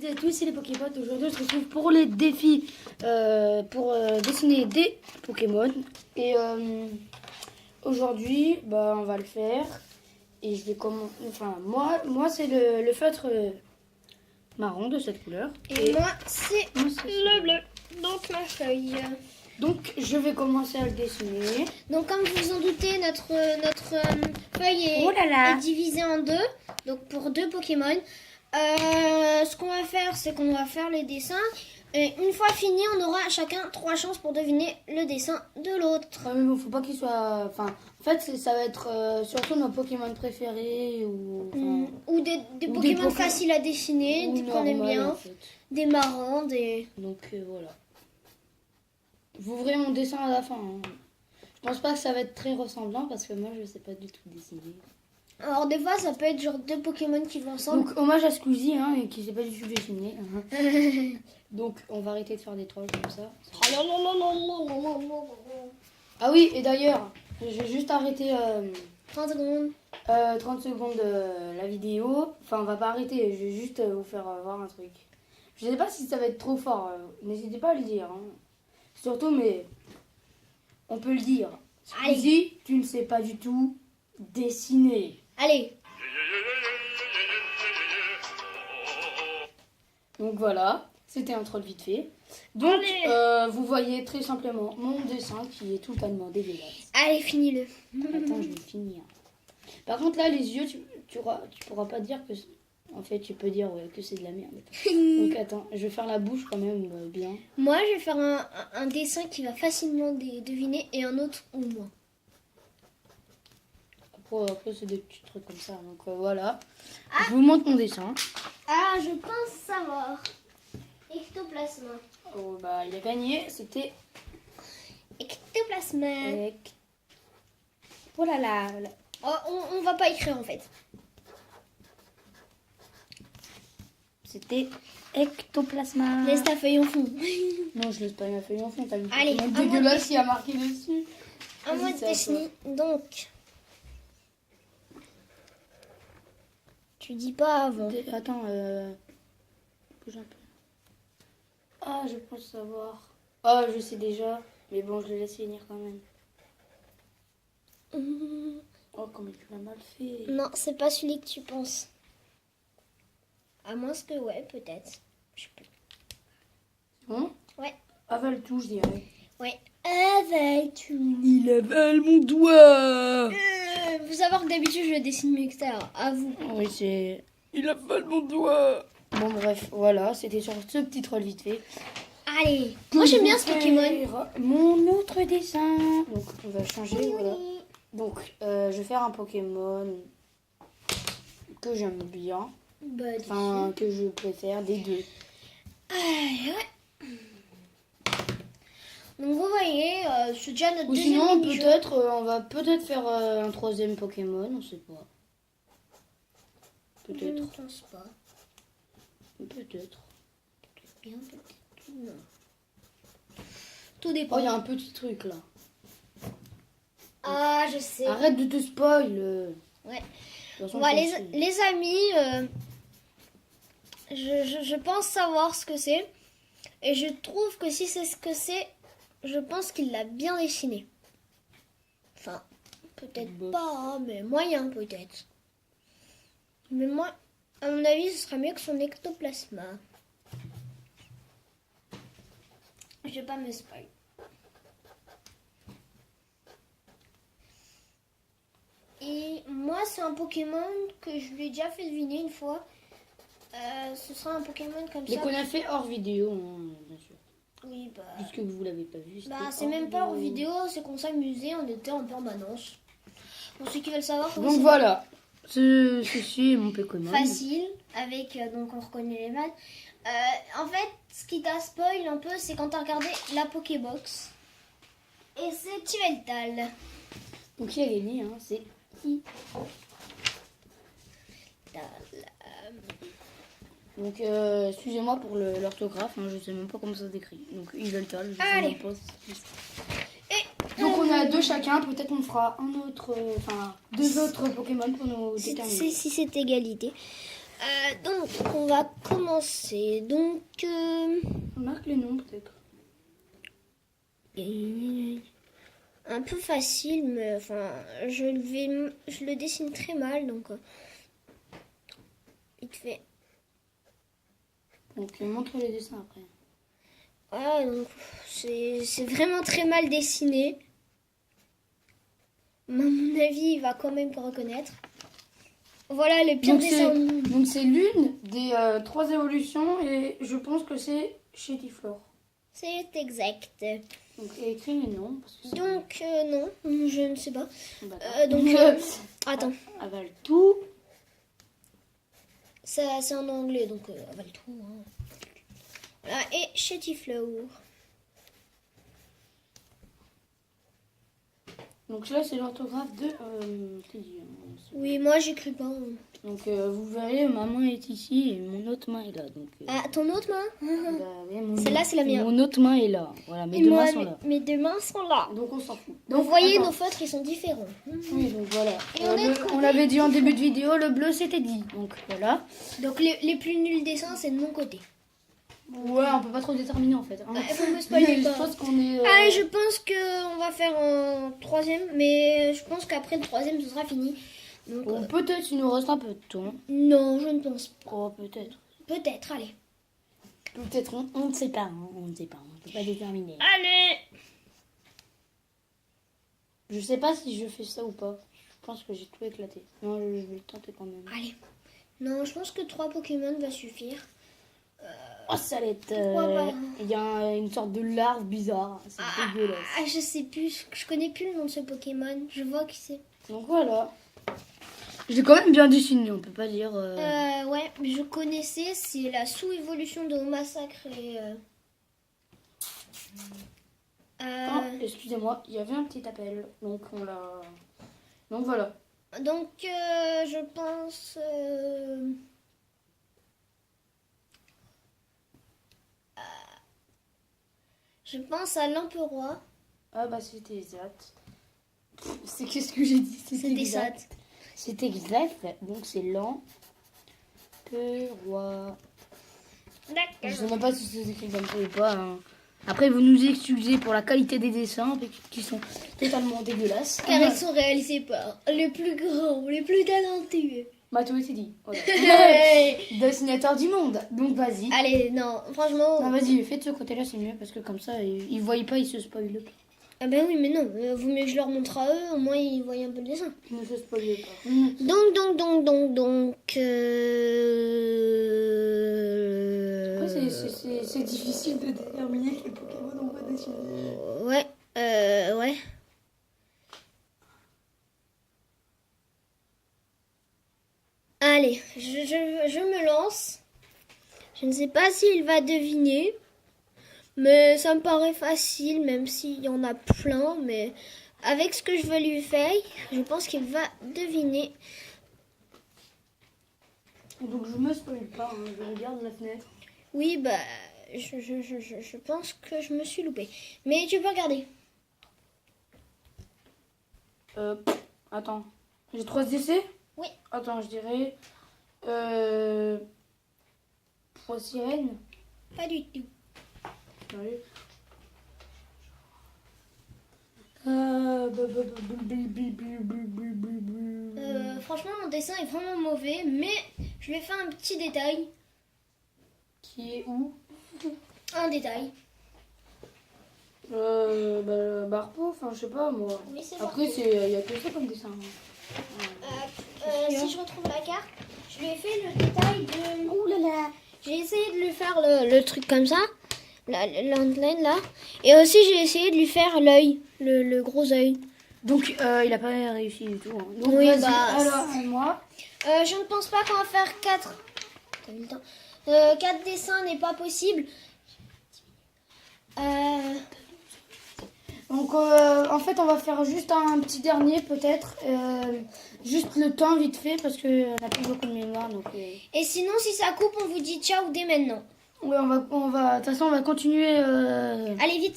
Salut à tous, c'est les Poképotes. Aujourd'hui, on se retrouve pour les défis pour dessiner des Pokémon. Et aujourd'hui, on va le faire. Et je vais commencer. Enfin, moi c'est le feutre marron de cette couleur. Et moi, c'est moi, le bleu. Donc, ma feuille. Donc, je vais commencer à le dessiner. Donc, comme vous vous en doutez, notre feuille est, Oh là là. est divisée en deux. Donc, pour deux Pokémon. Ce qu'on va faire, c'est qu'on va faire les dessins. Et une fois fini, on aura chacun 3 chances pour deviner le dessin de l'autre. Mais bon, faut pas qu'il soit. Enfin, en fait, ça va être surtout nos Pokémon préférés Ou des Pokémon faciles à dessiner, ou qu'on aime normal, bien. en fait. Des marrants, des... Donc voilà. Vous verrez mon dessin à la fin. Hein. Je pense pas que ça va être très ressemblant parce que moi je sais pas du tout dessiner. Alors des fois ça peut être genre deux Pokémon qui vont ensemble. Donc hommage à Squeezie et qui sait pas du tout dessiner. Donc on va arrêter de faire des trolls comme ça. Ah oui, et d'ailleurs, je vais juste arrêter 30 secondes. 30 secondes la vidéo. Enfin on va pas arrêter, je vais juste vous faire voir un truc. Je sais pas si ça va être trop fort, n'hésitez pas à le dire. Hein. Surtout, mais on peut le dire. Squeezie, tu ne sais pas du tout dessiner. Allez. Donc voilà, c'était un troll vite fait. Donc vous voyez très simplement mon dessin qui est totalement dégueulasse. Allez, finis-le. Attends, je vais finir. Par contre là, les yeux, tu pourras pas dire que... En fait, tu peux dire que c'est de la merde. Donc attends, je vais faire la bouche quand même bien. Moi, je vais faire un dessin qui va facilement deviner et un autre ou moins. Après c'est des petits trucs comme ça. Donc voilà. Je vous montre mon dessin. Ah, je pense savoir. Ectoplasma. Oh, il a gagné. C'était... Ectoplasma. Oh là là. Oh, on va pas écrire en fait. C'était ectoplasma. Laisse ta feuille en fond. Non, je laisse pas ma feuille en fond. T'as vu Allez, comment dégueulasse qui a marqué dessus. Un mois de dessiner. Donc. Tu dis pas avant. Attends, bouge un peu. Ah, je pense savoir. Ah, je sais déjà. Mais bon, je le laisse finir quand même. Oh, comme tu l'as mal fait. Non, c'est pas celui que tu penses. À moins que ouais, peut-être. Je sais pas. Bon Ouais. Avale tout, je dirais. Ouais. Avale tout. Il avale mon doigt. Vous savez que d'habitude je dessine mieux que ça. À vous. Oui, c'est... Il avale mon doigt. Bon, bref, voilà. C'était sur ce petit troll vite fait. Allez. Moi j'aime bien ce Pokémon. Mon autre dessin. Donc, on va changer, voilà. Donc, je vais faire un Pokémon que j'aime bien. Enfin, que je préfère des deux. Ouais. Donc vous voyez, c'est déjà notre Ou deuxième sinon, mini-jeu. peut-être, on va peut-être faire un troisième Pokémon, on sait pas. Je ne Peut-être. pense pas. Peut-être. Bien, peut-être. Non. Tout Oh, dépend. il y a un petit truc là. Ah, je sais. Arrête de te spoil. Ouais. De toute façon, Bon, je pense que- les amis, je pense savoir ce que c'est. Et je trouve que si c'est ce que c'est, je pense qu'il l'a bien dessiné. Enfin, peut-être Bof. pas, hein, mais moyen peut-être. Mais moi, à mon avis, ce serait mieux que son ectoplasma. Je vais pas me spoil. Et moi, c'est un Pokémon que je lui ai déjà fait deviner une fois. Ce sera un Pokémon comme Mais ça. qu'on a fait hors vidéo, hein, bien sûr. Oui, bah. Puisque vous l'avez pas vu. c'était C'est hors même pas en vidéo, c'est qu'on s'amusait, on était en permanence. Pour ceux qui veulent savoir, Donc c'est voilà. Ceci est mon Pokémon. facile, avec donc on reconnaît les vannes. En fait, ce qui t'a spoil un peu, c'est quand t'as regardé la Pokébox. Et c'est Tiveltal. Donc qui a gagné, hein, c'est qui? Donc excusez-moi pour l'orthographe, hein, je sais même pas comment ça s'écrit. Donc Yveltal, je sais Allez. même pas. Donc on a deux chacun, peut-être on fera un autre, deux autres Pokémon pour nous déterminer. Si c'est égalité. Donc, on va commencer. Donc, On marque les noms peut-être. un peu facile, mais enfin, je le dessine très mal, donc vite fait. Donc montre les dessins après. Voilà, donc c'est vraiment très mal dessiné. À mon avis, il va quand même reconnaître. Voilà le pire dessin. Donc c'est l'une des 3 évolutions et je pense que c'est Chetiflore. C'est exact. Donc écris les noms. Parce que Donc, non, je ne sais pas. donc Attends, avale tout. ça c'est en anglais, donc avale tout. Hein. Voilà, et Chetiflore. Donc là c'est l'orthographe de Teddy. Oui, moi j'écris pas. Hein. Donc vous verrez, ma main est ici et mon autre main est là. Donc, Ah, ton autre main bah, ouais, Celle-là, c'est la mienne. Mon autre main est là. Voilà, mes Et deux moi, mains sont là. mes deux mains sont là. Donc on s'en fout. Donc, Donc vous voyez, attends. nos feutres, ils sont différents. Oui, donc voilà. Et on est de côté. On l'avait dit en début de vidéo, le bleu c'était dit. Donc voilà. Donc, les plus nuls dessins, c'est de mon côté. Ouais, on peut pas trop déterminer en fait. Hein. Faut me spoiler Je pas. pense qu'on est. Allez, je pense qu'on va faire un troisième, mais je pense qu'après le troisième, ce sera fini. Donc, Bon, peut-être il nous reste un peu de temps. non, je ne pense pas. Oh, peut-être. Peut-être, allez. Peut-être, on ne sait pas. Hein. On ne sait pas. On peut pas déterminer. Allez. Je sais pas si je fais ça ou pas. Je pense que j'ai tout éclaté. Non, je vais le tenter quand même. Allez. Non, je pense que 3 Pokémon va suffire. Oh, ça va être. Pourquoi pas Il y a une sorte de larve bizarre. C'est dégueulasse. Ah, je sais plus. Je connais plus le nom de ce Pokémon. Je vois qui c'est. Donc voilà. Je l'ai quand même bien dessiné, on peut pas dire. Ouais, je connaissais. C'est la sous-évolution de Massacre et. Oh, excusez-moi, il y avait un petit appel. Donc on l'a. Donc voilà. Donc, je pense. Je pense à l'Emperoi. Ah bah c'était exact. C'est qu'est-ce que j'ai dit? C'était exact. ça. C'est exact. Donc c'est lent. Roi. Je D'accord. sais même pas si c'est écrit comme ça ou pas. Hein. Après vous nous excusez pour la qualité des dessins qui sont totalement dégueulasses. Car ils sont réalisés par les plus grands, les plus talentueux. Matou et Teddy. Voilà. Hey. Dessinateur du monde. Donc vas-y. Allez, non, franchement. Non vas-y, fais de ce côté-là, c'est mieux parce que comme ça ils voient pas, ils se spoilent pas. Ah ben oui, mais non, vaut mieux que je leur montre à eux, au moins ils voient un peu le dessin. Ils ne se spoilent pas. Donc. Après, c'est difficile de déterminer quel Pokémon on va dessiner. Ouais. Allez, je me lance. Je ne sais pas s'il va deviner, mais ça me paraît facile, même s'il y en a plein. Mais avec ce que je veux lui faire, je pense qu'il va deviner. Donc je me spoil pas, hein, je regarde la fenêtre. Oui, bah, je pense que je me suis loupée. Mais tu peux regarder. Attends, j'ai 3 essais? Oui. Attends, je dirais... Trois sirènes. Pas du tout. Sérieux. Franchement, mon dessin est vraiment mauvais, mais je lui ai fait un petit détail. Qui est où? Un détail. Barpo, enfin je sais pas moi. Oui, c'est Après, Barpo. il y a que ça comme dessin. Si je retrouve la carte, je lui ai fait le détail de... Ouh là là. J'ai essayé de lui faire le truc comme ça, l'antenne là. Et aussi, j'ai essayé de lui faire l'œil, le gros œil. Donc il a pas réussi du tout. Hein. Donc Oui, vas-y, bah, alors à moi. Je ne pense pas qu'on va faire 4. T'as vu le temps 4 dessins n'est pas possible. Donc en fait on va faire juste un petit dernier peut-être. Juste le temps vite fait parce qu'on n'a plus beaucoup de mémoire. Donc, Et sinon, si ça coupe, on vous dit ciao dès maintenant. ouais, de toute façon on va continuer. Allez vite.